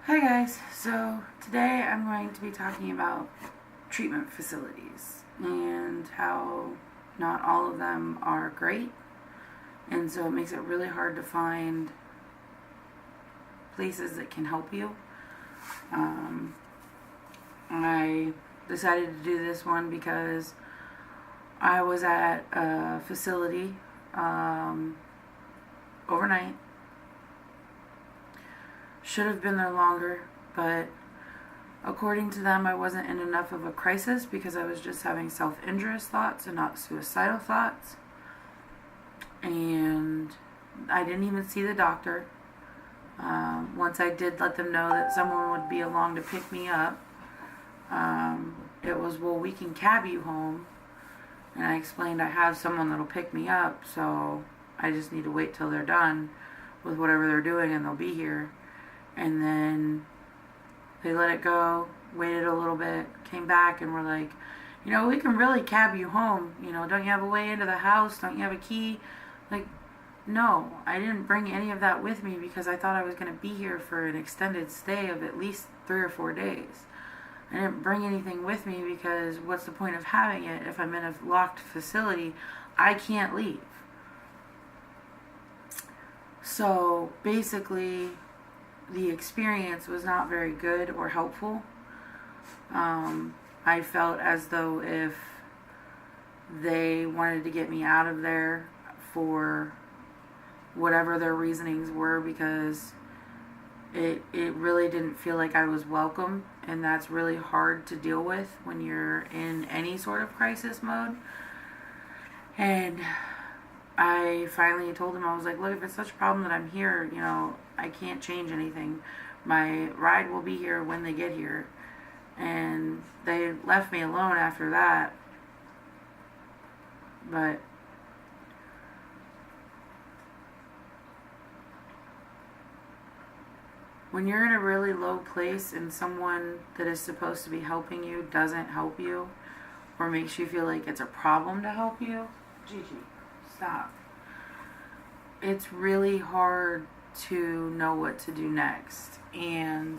Hi guys, so today I'm going to be talking about treatment facilities and how not all of them are great, and so it makes it really hard to find places that can help you. I decided to do this one because I was at a facility overnight. Should have been there longer, but according to them, I wasn't in enough of a crisis because I was just having self-injurious thoughts and not suicidal thoughts. And I didn't even see the doctor. Once I did let them know that someone would be along to pick me up, it was, well, we can cab you home. And I explained I have someone that'll pick me up, so I just need to wait till they're done with whatever they're doing and they'll be here. And then they let it go, waited a little bit, came back and were like, we can really cab you home. Don't you have a way into the house? Don't you have a key? Like, no, I didn't bring any of that with me because I thought I was going to be here for an extended stay of at least 3 or 4 days. I didn't bring anything with me because what's the point of having it if I'm in a locked facility? I can't leave. So basically, the experience was not very good or helpful. I felt as though if they wanted to get me out of there for whatever their reasonings were, because it really didn't feel like I was welcome, and that's really hard to deal with when you're in any sort of crisis mode. And I finally told them, I was like, look, if it's such a problem that I'm here, I can't change anything. My ride will be here when they get here. And they left me alone after that. But when you're in a really low place and someone that is supposed to be helping you doesn't help you or makes you feel like it's a problem to help you, Gigi, stop. It's really hard to know what to do next. And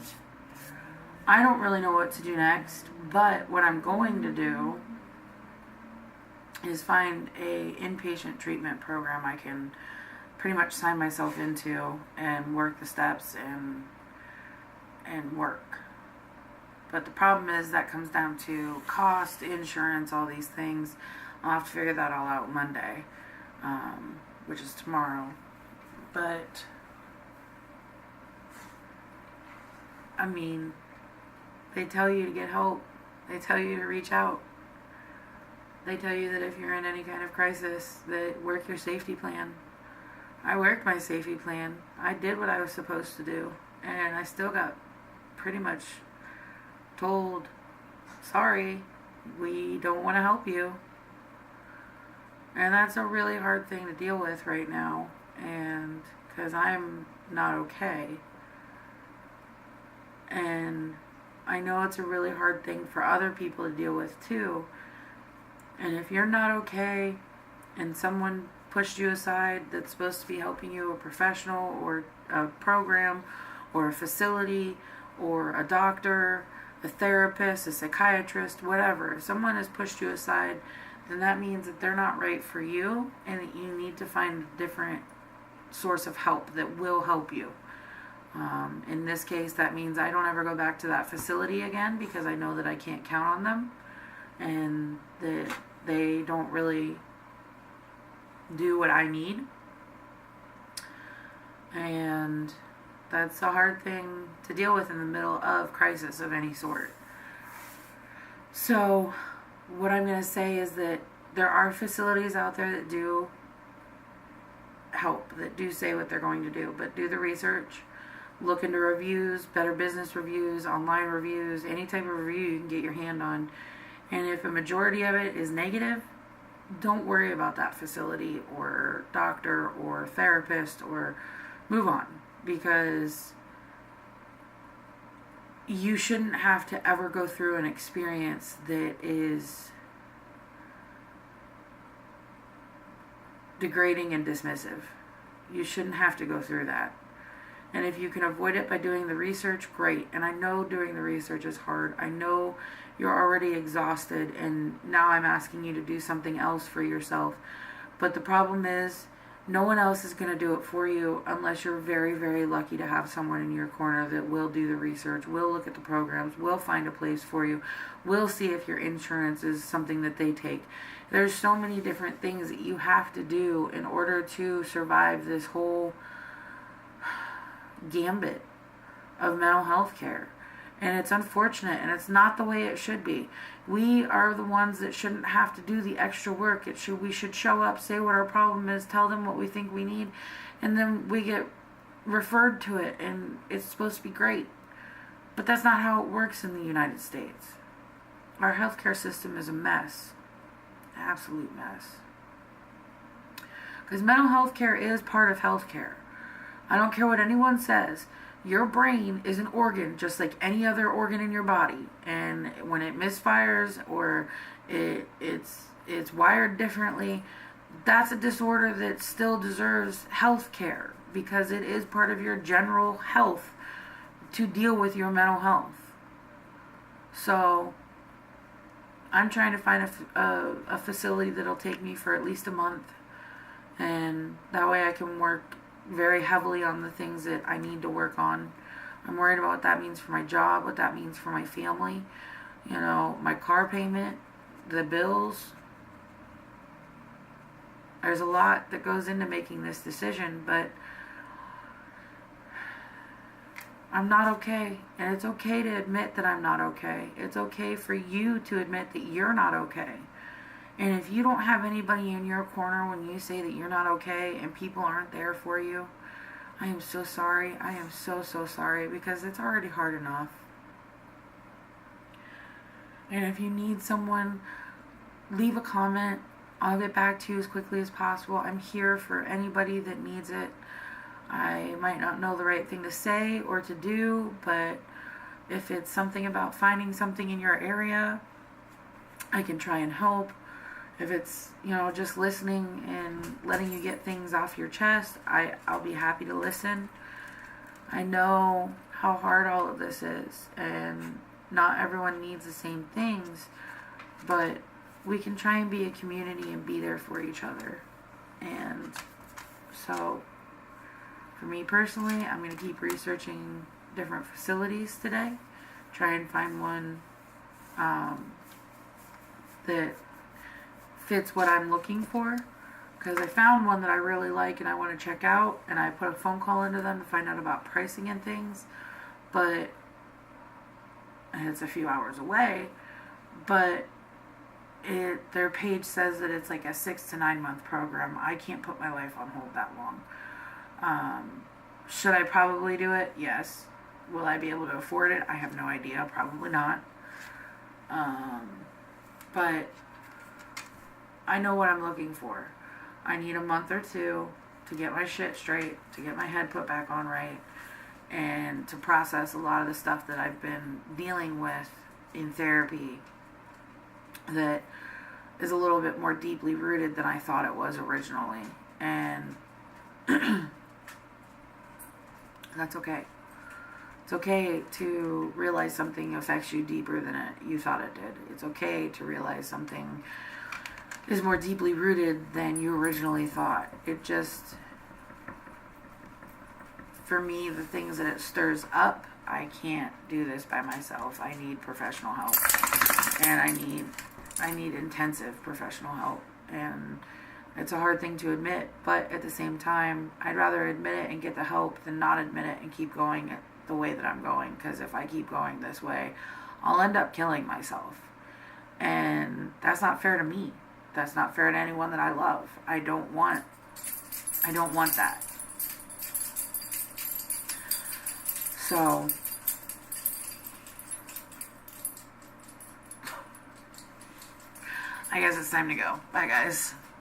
I don't really know what to do next, but what I'm going to do is find a inpatient treatment program I can pretty much sign myself into and work the steps and work. But the problem is that comes down to cost, insurance, all these things. I'll have to figure that all out Monday, which is tomorrow. But I mean, they tell you to get help. They tell you to reach out. They tell you that if you're in any kind of crisis, that work your safety plan. I worked my safety plan. I did what I was supposed to do. And I still got pretty much told, sorry, we don't want to help you. And that's a really hard thing to deal with right now. And because I'm not okay. And I know it's a really hard thing for other people to deal with too. And if you're not okay and someone pushed you aside that's supposed to be helping you, a professional or a program or a facility or a doctor, a therapist, a psychiatrist, whatever, if someone has pushed you aside, then that means that they're not right for you and that you need to find a different source of help that will help you. In this case, that means I don't ever go back to that facility again because I know that I can't count on them and that they don't really do what I need. And that's a hard thing to deal with in the middle of crisis of any sort. So what I'm going to say is that there are facilities out there that do help, that do say what they're going to do, but do the research. Look into reviews, Better Business reviews, online reviews, any type of review you can get your hand on. And if a majority of it is negative, don't worry about that facility or doctor or therapist, or move on, because you shouldn't have to ever go through an experience that is degrading and dismissive. You shouldn't have to go through that. And if you can avoid it by doing the research, great. And I know doing the research is hard. I know you're already exhausted, and now I'm asking you to do something else for yourself. But the problem is, no one else is going to do it for you unless you're very, very lucky to have someone in your corner that will do the research, will look at the programs, will find a place for you, will see if your insurance is something that they take. There's so many different things that you have to do in order to survive this whole gambit of mental health care. And it's unfortunate, and it's not the way it should be. We are the ones that shouldn't have to do the extra work. We should show up, say what our problem is, tell them what we think we need, and then we get referred to it, and it's supposed to be great. But that's not how it works in the United States. Our healthcare system is a mess. Absolute mess. Because mental health care is part of healthcare. I don't care what anyone says. Your brain is an organ just like any other organ in your body, and when it misfires or it's wired differently, that's a disorder that still deserves health care, because it is part of your general health to deal with your mental health. So I'm trying to find a facility that'll take me for at least a month, and that way I can work very heavily on the things that I need to work on. I'm worried about what that means for my job, what that means for my family, my car payment, the bills. There's a lot that goes into making this decision, but I'm not okay. And it's okay to admit that I'm not okay. It's okay for you to admit that you're not okay. And if you don't have anybody in your corner when you say that you're not okay and people aren't there for you, I am so sorry. I am so, so sorry, because it's already hard enough. And if you need someone, leave a comment. I'll get back to you as quickly as possible. I'm here for anybody that needs it. I might not know the right thing to say or to do, but if it's something about finding something in your area, I can try and help. If it's, just listening and letting you get things off your chest, I'll be happy to listen. I know how hard all of this is, and not everyone needs the same things, but we can try and be a community and be there for each other. And so, for me personally, I'm going to keep researching different facilities today, try and find one that fits what I'm looking for, because I found one that I really like and I want to check out, and I put a phone call into them to find out about pricing and things, but it's a few hours away, but their page says that it's like a 6 to 9 month program. I can't put my life on hold that long. Should I probably do it? Yes. Will I be able to afford it? I have no idea. Probably not. But I know what I'm looking for. I need a month or two to get my shit straight, to get my head put back on right, and to process a lot of the stuff that I've been dealing with in therapy that is a little bit more deeply rooted than I thought it was originally. And that's okay. It's okay to realize something affects you deeper than you thought it did. It's okay to realize something is more deeply rooted than you originally thought. It just, for me, the things that it stirs up, I can't do this by myself. I need professional help, and I need intensive professional help. And it's a hard thing to admit, but at the same time, I'd rather admit it and get the help than not admit it and keep going the way that I'm going. Because if I keep going this way, I'll end up killing myself, and that's not fair to me. That's not fair to anyone that I love. I don't want that. So, I guess it's time to go. Bye, guys.